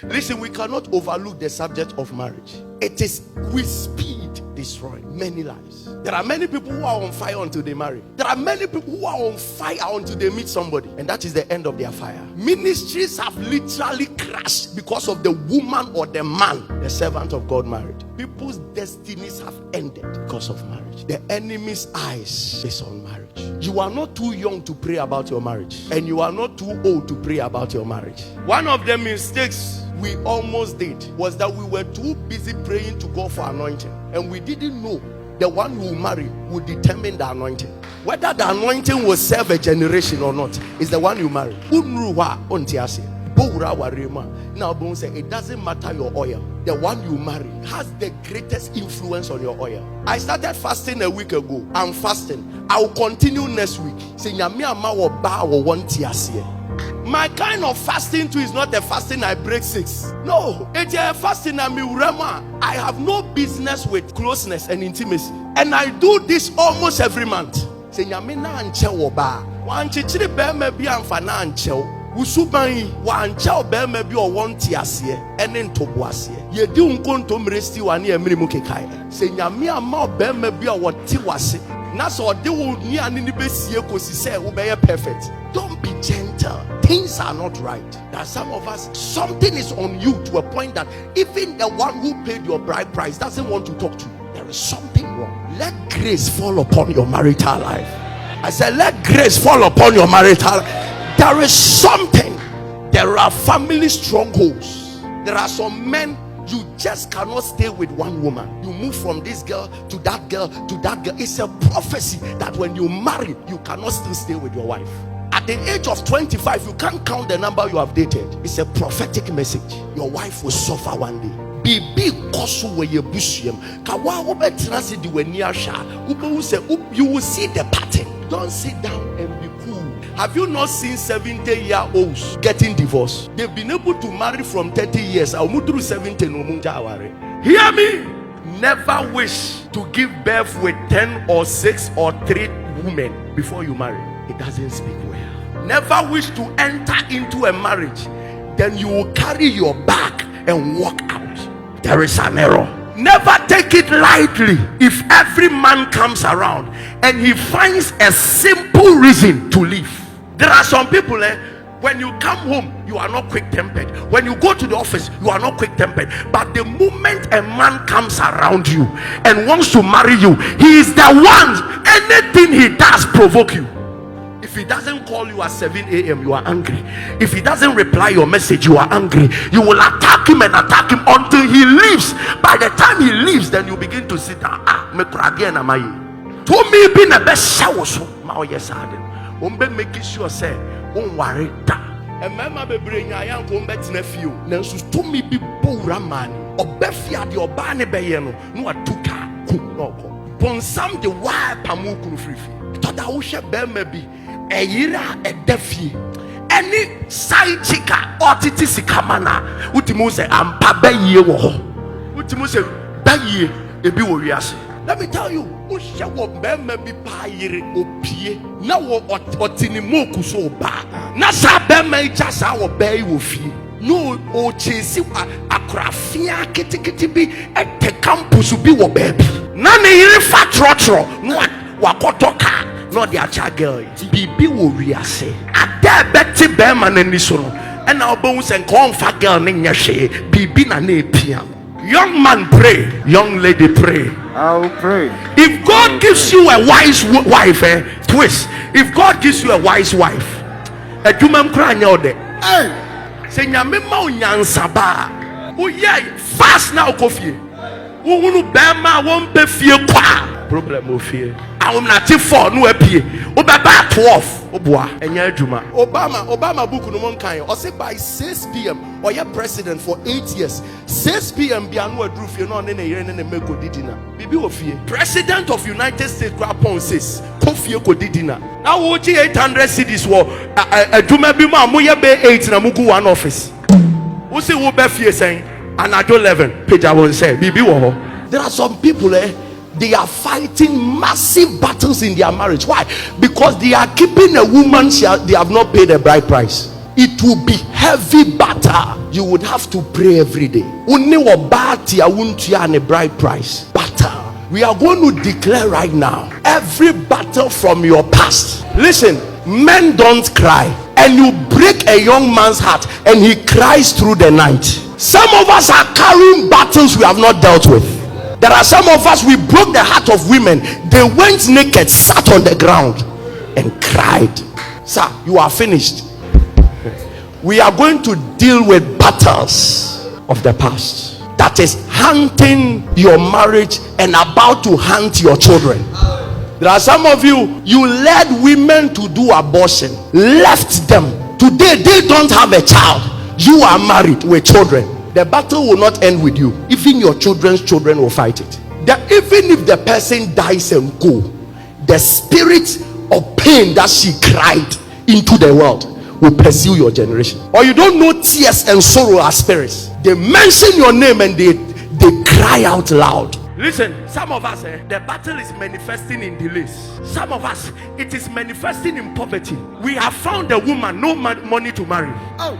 Listen, we cannot overlook the subject of marriage. It is with speed destroying many lives. There are many people who are on fire until they marry. There are many people who are on fire until they meet somebody, and that is the end of their fire. Ministries have literally crashed because of the woman or the man, the servant of God, married. People's destinies have ended because of marriage. The enemy's eyes is on marriage. You are not too young to pray about your marriage, and you are not too old to pray about your marriage. One of the mistakes we almost did was that we were too busy praying to God for anointing, and we didn't know the one who marry will determine the anointing. Whether the anointing will serve a generation or not is the one you marry. Now, Bones say it doesn't matter your oil. The one you marry has the greatest influence on your oil. I started fasting a week ago. I'm fasting. I will continue next week. My kind of fasting too is not a fasting I break 6. No, it's a fasting I have no business with closeness and intimacy, and I do this almost every month. Usubai wanchao be maybe or one tiasie and then tobuasie. Ye di unkonto mresti wani emiri mukekai. Se nyami ama be maybe or what tiwase. Na so de wo ni anini besie kosi se wo be perfect. Don't be gentle. Things are not right. That some of us, something is on you to a point that even the one who paid your bride price doesn't want to talk to you. There is something wrong. Let grace fall upon your marital life. I said, let grace fall upon your marital life. There is something. There are family strongholds. There are some men, you just cannot stay with one woman. You move from this girl to that girl to that girl. It's a prophecy that when you marry, you cannot still stay with your wife. At the age of 25, you can't count the number you have dated. It's a prophetic message. Your wife will suffer one day. Bibi kosu weye busiem. Kawa ube transit when you will see the pattern. Don't sit down and be cool. Have you not seen 70-year-olds getting divorced? They've been able to marry from 30 years. I'll move through 70. Hear me. Never wish to give birth with 10 or 6 or 3 women before you marry. It doesn't speak well. Never wish to enter into a marriage, then you will carry your bag and walk out. There is an error. Never take it lightly if every man comes around and he finds a simple reason to leave. There are some people, when you come home, you are not quick-tempered. When you go to the office, you are not quick-tempered. But the moment a man comes around you and wants to marry you, he is the one. Anything he does provoke you. If he doesn't call you at 7 a.m., you are angry. If he doesn't reply your message, you are angry. You will attack him and attack him until he leaves. By the time he leaves, then you begin to sit down. To me, being the best shower, so yes, I did. Make sure say, don't worry. And Mama be bring a young combat nephew. Then to me be poor man or befia the obane bayeno no atuka no. Ponsam the wire pamuku free. Thought I wish a bear maybe. A year a defi any side chica or titi kamana utimuse and pabaye wo utimuse baye ebi wo wiase. Let me tell you, usha wo bema bi pa yire opie na wo otini moku so ba na sa bema icha sa wo bai wo fie no o chesi akrafia kitikiti bi ete campus bi wo baby na ne yire fa trotro no wakotoka. Not the child girl. Bibi will reassay. I dare betty bearman and this one. And our bones and comfort girl in your shade. Bibi na ne piano. Young man pray, young lady pray. I'll pray. If God gives you a wise wife, twist. If God gives you a wise wife, a human crying out there. Hey, say Yamima Yansaba. Oh, yeah, fast now, coffee. Who will bear won't be fear qua. Problem of fear. I'm not 4 no apie obaba 12 oboa enya adwuma Obama book no mon kan o say by 6 p.m. or your president for 8 years 6 p.m. bia no aduru fie no ne yere ne meko didina bibi wo fie president of United States crapon says kofie ko didina now wo 800 cities wo adwuma bi ma mo ye be 8 na mugu one office wo say wo be fie sen anado 11 page I won't say bibi wo ho. There are some people they are fighting massive battles in their marriage. Why? Because they are keeping a woman they have not paid a bride price. it will be heavy battle. You would have to pray every day. Bride price battle. We are going to declare right now, every battle from your past. Listen, men don't cry, and you break a young man's heart and he cries through the night. Some of us are carrying battles we have not dealt with. There are some of us, we broke the heart of women. They went naked, sat on the ground and cried. Sir, you are finished. We are going to deal with battles of the past that is hunting your marriage and about to hunt your children. There are some of you, you led women to do abortion, left them. Today they don't have a child. You are married with children. The battle will not end with you. Even your children's children will fight it. Even if the person dies and go, the spirit of pain that she cried into the world will pursue your generation. Or you don't know tears and sorrow are spirits. They mention your name and they cry out loud. Listen, some of us, the battle is manifesting in delays. Some of us, it is manifesting in poverty. We have found a woman, no money to marry. Oh,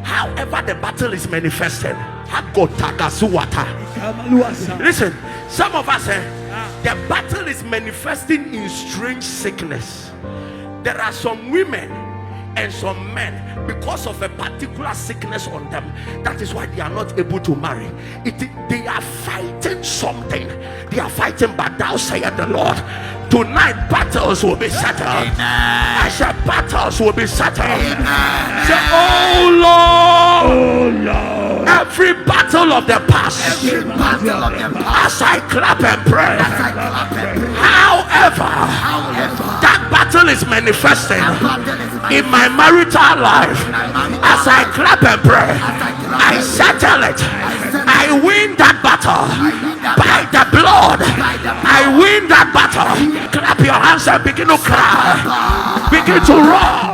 however, the battle is manifested. Listen, some of us, the battle is manifesting in strange sickness. There are some women and some men, because of a particular sickness on them, that is why they are not able to marry. They are fighting something. They are fighting, but thou sayest the Lord, tonight battles will be settled. I said battles will be settled. Say, oh Lord, every battle of the past, as I clap and pray, however, that battle is manifesting in my marital life. As I clap and pray, I settle it. I win that battle by the blood. I win that battle. Clap your hands and begin to cry, begin to roar.